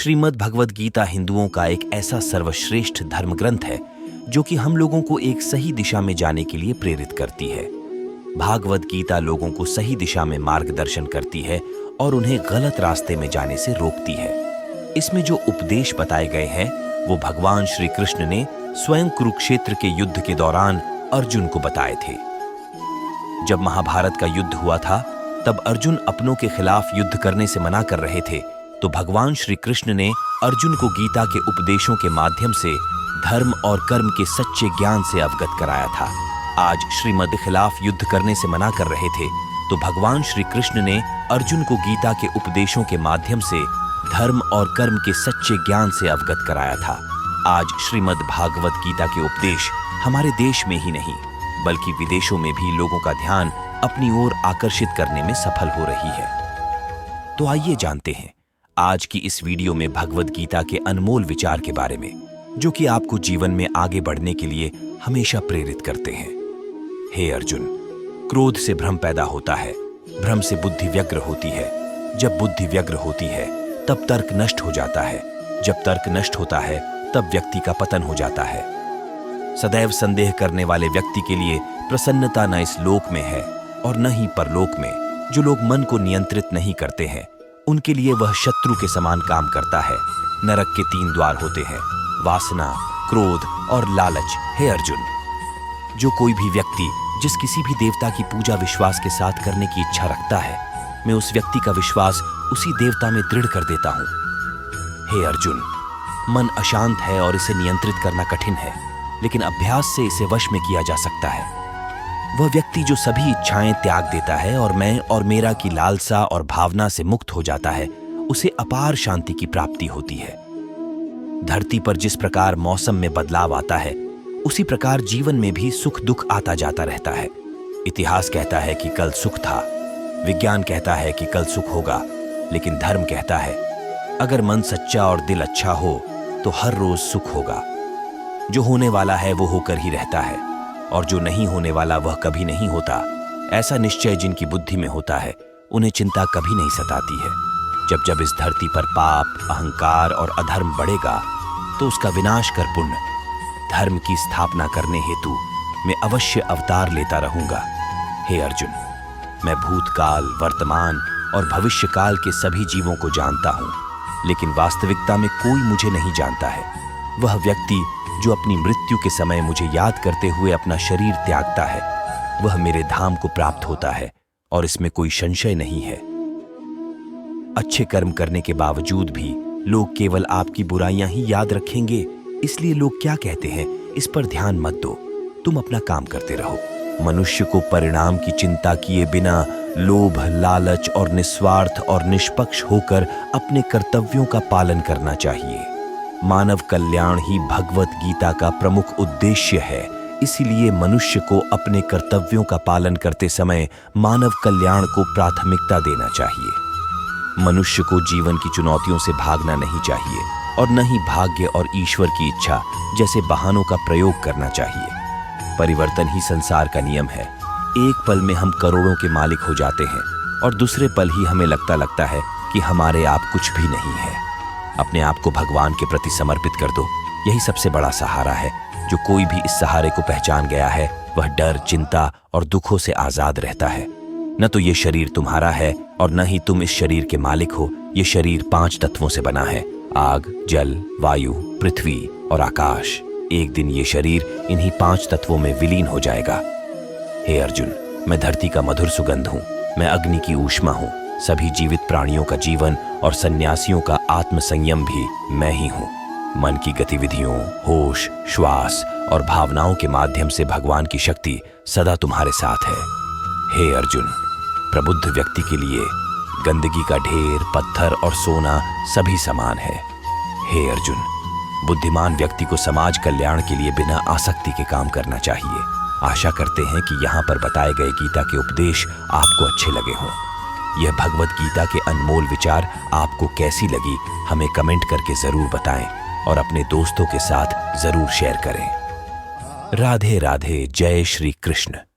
श्रीमद् भगवद गीता हिंदुओं का एक ऐसा सर्वश्रेष्ठ धर्म ग्रंथ है जो कि हम लोगों को एक सही दिशा में जाने के लिए प्रेरित करती है। भागवत गीता लोगों को सही दिशा में मार्गदर्शन करती है और उन्हें गलत रास्ते में जाने से रोकती है। इसमें जो उपदेश बताए गए हैं वो भगवान श्री कृष्ण ने स्वयं कुरुक्षेत्र के युद्ध के दौरान अर्जुन को बताए थे। जब महाभारत का युद्ध हुआ था तब अर्जुन अपनों के खिलाफ युद्ध करने से मना कर रहे थे, तो भगवान श्री कृष्ण ने अर्जुन को गीता के उपदेशों के माध्यम से धर्म और कर्म के सच्चे ज्ञान से अवगत कराया था। आज श्रीमद् खिलाफ युद्ध करने से मना कर रहे थे, तो भगवान श्री कृष्ण ने अर्जुन को गीता के उपदेशों के माध्यम से धर्म और कर्म के सच्चे ज्ञान से अवगत कराया था। आज श्रीमद् भागवत गीता के उपदेश हमारे देश में ही नहीं बल्कि विदेशों में भी लोगों का ध्यान अपनी ओर आकर्षित करने में सफल हो रही है। तो आइए जानते हैं आज की इस वीडियो में भगवद गीता के अनमोल विचार के बारे में, जो कि आपको जीवन में आगे बढ़ने के लिए हमेशा प्रेरित करते हैं। हे अर्जुन, क्रोध से भ्रम पैदा होता है, भ्रम से बुद्धि व्यग्र होती है, जब बुद्धि व्यग्र होती है तब तर्क नष्ट हो जाता है, जब तर्क नष्ट होता है तब व्यक्ति का पतन हो जाता है। सदैव संदेह करने वाले व्यक्ति के लिए प्रसन्नता न इस लोक में है और न ही परलोक में। जो लोग मन को नियंत्रित नहीं करते हैं उनके लिए वह शत्रु के समान काम करता है। नरक के 3 द्वार होते हैं, वासना, क्रोध और लालच। हे अर्जुन, जो कोई भी व्यक्ति जिस किसी भी देवता की पूजा विश्वास के साथ करने की इच्छा रखता है, मैं उस व्यक्ति का विश्वास उसी देवता में दृढ़ कर देता हूं। हे अर्जुन, मन अशांत है और इसे नियंत्रित करना कठिन है, लेकिन अभ्यास से इसे वश में किया जा सकता है। वह व्यक्ति जो सभी इच्छाएं त्याग देता है और मैं और मेरा की लालसा और भावना से मुक्त हो जाता है, उसे अपार शांति की प्राप्ति होती है। धरती पर जिस प्रकार मौसम में बदलाव आता है, उसी प्रकार जीवन में भी सुख दुख आता जाता रहता है। इतिहास कहता है कि कल सुख था, विज्ञान कहता है कि कल सुख होगा, लेकिन धर्म कहता है अगर मन सच्चा और दिल अच्छा हो तो हर रोज सुख होगा। जो होने वाला है वो होकर ही रहता है और जो नहीं होने वाला वह कभी नहीं होता। ऐसा निश्चय जिनकी बुद्धि में होता है उन्हें चिंता कभी नहीं सताती है। जब जब इस धरती पर पाप, अहंकार और अधर्म बढ़ेगा तो उसका विनाश कर पुण्य, धर्म की स्थापना करने हेतु मैं अवश्य अवतार लेता रहूंगा। हे अर्जुन, मैं भूतकाल, वर्तमान और भविष्य काल के सभी जीवों को जानता हूं, लेकिन वास्तविकता में कोई मुझे नहीं जानता है। वह व्यक्ति जो अपनी मृत्यु के समय मुझे याद करते हुए अपना शरीर त्यागता है, वह मेरे धाम को प्राप्त होता है और इसमें कोई संशय नहीं है। अच्छे कर्म करने के बावजूद भी लोग केवल आपकी बुराइयां ही याद रखेंगे, इसलिए लोग क्या कहते हैं इस पर ध्यान मत दो, तुम अपना काम करते रहो। मनुष्य को परिणाम की चिंता किए बिना लोभ, लालच और निस्वार्थ और निष्पक्ष होकर अपने कर्तव्यों का पालन करना चाहिए। मानव कल्याण ही भगवत गीता का प्रमुख उद्देश्य है, इसीलिए मनुष्य को अपने कर्तव्यों का पालन करते समय मानव कल्याण को प्राथमिकता देना चाहिए। मनुष्य को जीवन की चुनौतियों से भागना नहीं चाहिए और न ही भाग्य और ईश्वर की इच्छा जैसे बहानों का प्रयोग करना चाहिए। परिवर्तन ही संसार का नियम है। एक पल में हम करोड़ों के मालिक हो जाते हैं और दूसरे पल ही हमें लगता है कि हमारे आप कुछ भी नहीं है। अपने आप को भगवान के प्रति समर्पित कर दो, यही सबसे बड़ा सहारा है। जो कोई भी इस सहारे को पहचान गया है वह डर, चिंता और दुखों से आजाद रहता है। न तो ये शरीर तुम्हारा है और न ही तुम इस शरीर के मालिक हो। ये शरीर 5 तत्वों से बना है, आग, जल, वायु, पृथ्वी और आकाश। एक दिन ये शरीर इन्हीं 5 तत्वों में विलीन हो जाएगा। हे अर्जुन, मैं धरती का मधुर सुगंध हूँ, मैं अग्नि की ऊष्मा हूँ, सभी जीवित प्राणियों का जीवन और सन्यासियों का आत्म संयम भी मैं ही हूँ। मन की गतिविधियों, होश, श्वास और भावनाओं के माध्यम से भगवान की शक्ति सदा तुम्हारे साथ है। हे अर्जुन, प्रबुद्ध व्यक्ति के लिए गंदगी का ढेर, पत्थर और सोना सभी समान है। हे अर्जुन, बुद्धिमान व्यक्ति को समाज कल्याण के लिए बिना आसक्ति के काम करना चाहिए। आशा करते हैं कि यहाँ पर बताए गए गीता के उपदेश आपको अच्छे लगे हों। यह भगवद गीता के अनमोल विचार आपको कैसी लगी हमें कमेंट करके जरूर बताएं और अपने दोस्तों के साथ जरूर शेयर करें। राधे राधे। जय श्री कृष्ण।